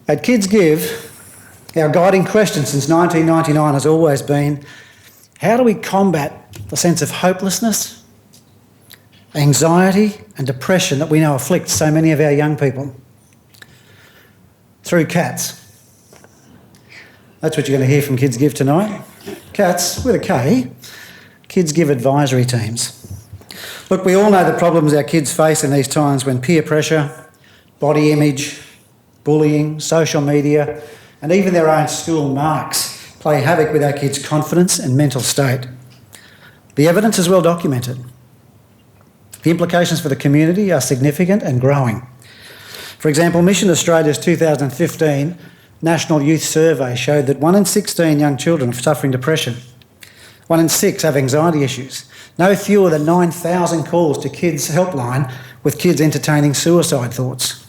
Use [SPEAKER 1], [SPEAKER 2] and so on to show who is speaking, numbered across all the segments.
[SPEAKER 1] At Kids Give, our guiding question since 1999 has always been, how do we combat the sense of hopelessness, anxiety and depression that we know afflicts so many of our young people? Through CATS. That's what you're going to hear from Kids Give tonight. CATS, with a K, Kids Give advisory teams. Look, we all know the problems our kids face in these times when peer pressure, body image, bullying, social media, and even their own school marks play havoc with our kids' confidence and mental state. The evidence is well documented. The implications for the community are significant and growing. For example, Mission Australia's 2015 National Youth Survey showed that 1 in 16 young children are suffering depression. 1 in 6 have anxiety issues. No fewer than 9,000 calls to Kids Helpline with kids entertaining suicide thoughts.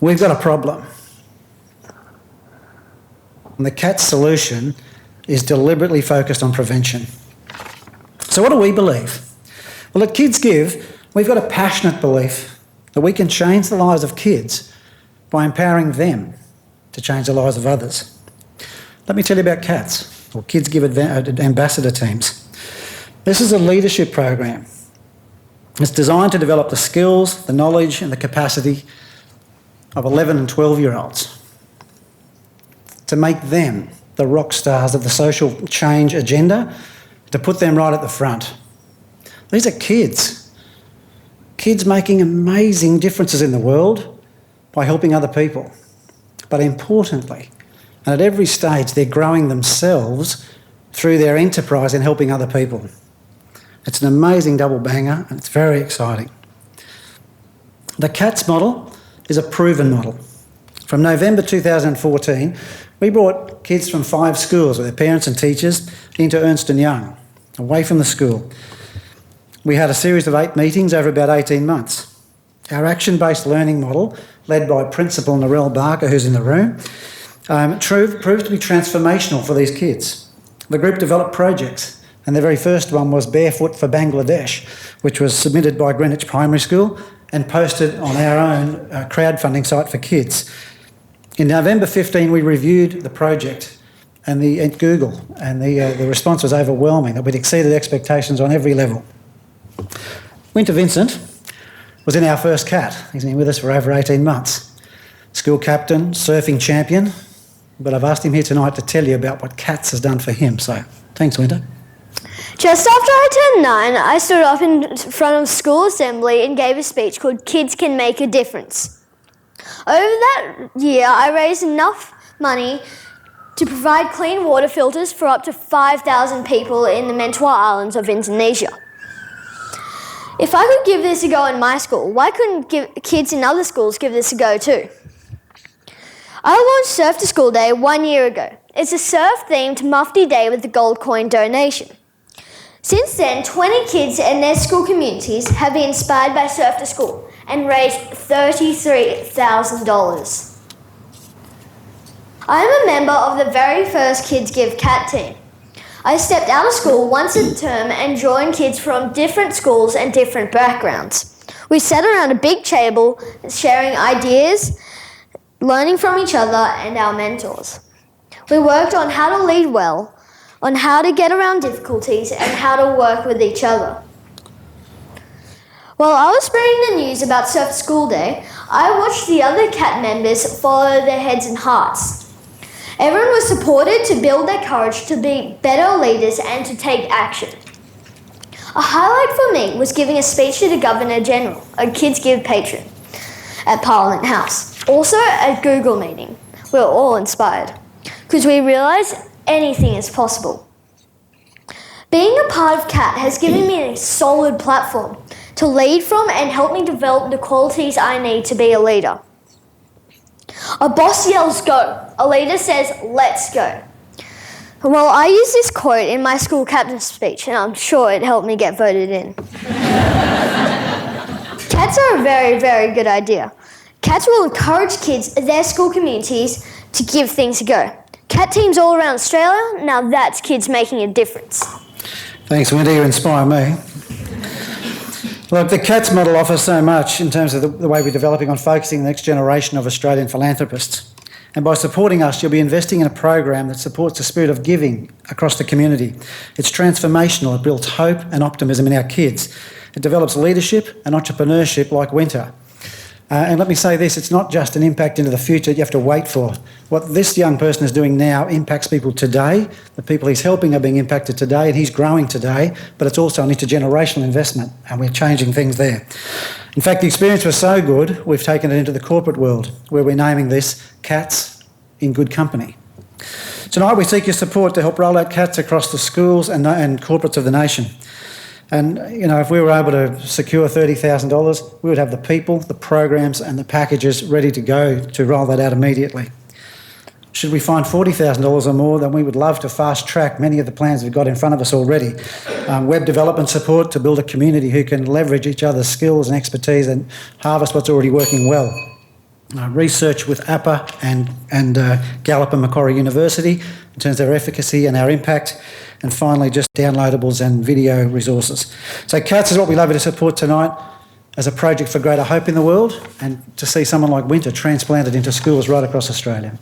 [SPEAKER 1] We've got a problem. And the CATS solution is deliberately focused on prevention. So what do we believe? Well, at Kids Give, we've got a passionate belief that we can change the lives of kids by empowering them to change the lives of others. Let me tell you about CATS, or Kids Give Ambassador Teams. This is a leadership program. It's designed to develop the skills, the knowledge and the capacity of 11 and 12-year-olds to make them the rock stars of the social change agenda, to put them right at the front. These are kids making amazing differences in the world by helping other people. But importantly, and at every stage, they're growing themselves through their enterprise in helping other people. It's an amazing double banger and it's very exciting. The CATS model is a proven model. From November 2014, we brought kids from 5 schools with their parents and teachers into Ernst & Young, away from the school. We had a series of 8 meetings over about 18 months. Our action-based learning model, led by Principal Narelle Barker, who's in the room, proved to be transformational for these kids. The group developed projects, and the very first one was Barefoot for Bangladesh, which was submitted by Greenwich Primary School and posted on our own crowdfunding site for kids. In November 15, we reviewed the project at Google, and the response was overwhelming, that we'd exceeded expectations on every level. Winter Vincent was in our first CAT. He's been with us for over 18 months. School captain, surfing champion, but I've asked him here tonight to tell you about what CATS has done for him. So, thanks, Winter.
[SPEAKER 2] Just after I turned 9, I stood up in front of school assembly and gave a speech called Kids Can Make a Difference. Over that year, I raised enough money to provide clean water filters for up to 5,000 people in the Mentawai Islands of Indonesia. If I could give this a go in my school, why couldn't kids in other schools give this a go too? I launched Surf to School Day 1 year ago. It's a surf-themed Mufti Day with the gold coin donation. Since then, 20 kids and their school communities have been inspired by Surf to School and raised $33,000. I am a member of the very first Kids Give CAT team. I stepped out of school once a term and joined kids from different schools and different backgrounds. We sat around a big table sharing ideas, learning from each other and our mentors. We worked on how to lead well, on how to get around difficulties and how to work with each other. While I was spreading the news about Surf School Day, I watched the other CAT members follow their heads and hearts. Everyone was supported to build their courage to be better leaders and to take action. A highlight for me was giving a speech to the Governor-General, a Kids Give patron, at Parliament House. Also at Google meeting. We were all inspired because we realised anything is possible. Being a part of CAT has given me a solid platform to lead from and help me develop the qualities I need to be a leader. A boss yells go. A leader says let's go. Well, I use this quote in my school captain's speech and I'm sure it helped me get voted in. CATs are a very, very good idea. CATs will encourage kids at their school communities to give things a go. CAT teams all around Australia, now that's kids making a difference.
[SPEAKER 1] Thanks, Wendy, you inspire me. Look, the CATS model offers so much in terms of the way we're developing on focusing the next generation of Australian philanthropists. And by supporting us, you'll be investing in a program that supports the spirit of giving across the community. It's transformational. It builds hope and optimism in our kids. It develops leadership and entrepreneurship like Winter. And let me say this, it's not just an impact into the future that you have to wait for. What this young person is doing now impacts people today. The people he's helping are being impacted today and he's growing today, but it's also an intergenerational investment and we're changing things there. In fact, the experience was so good, we've taken it into the corporate world where we're naming this CATS in Good Company. Tonight we seek your support to help roll out CATS across the schools and corporates of the nation. And, you know, if we were able to secure $30,000, we would have the people, the programs and the packages ready to go to roll that out immediately. Should we find $40,000 or more, then we would love to fast track many of the plans we've got in front of us already. Web development support to build a community who can leverage each other's skills and expertise and harvest what's already working well. Research with APA and Gallup and Macquarie University in terms of their efficacy and our impact. And finally, just downloadables and video resources. So CATS is what we love you to support tonight as a project for greater hope in the world and to see someone like Winter transplanted into schools right across Australia.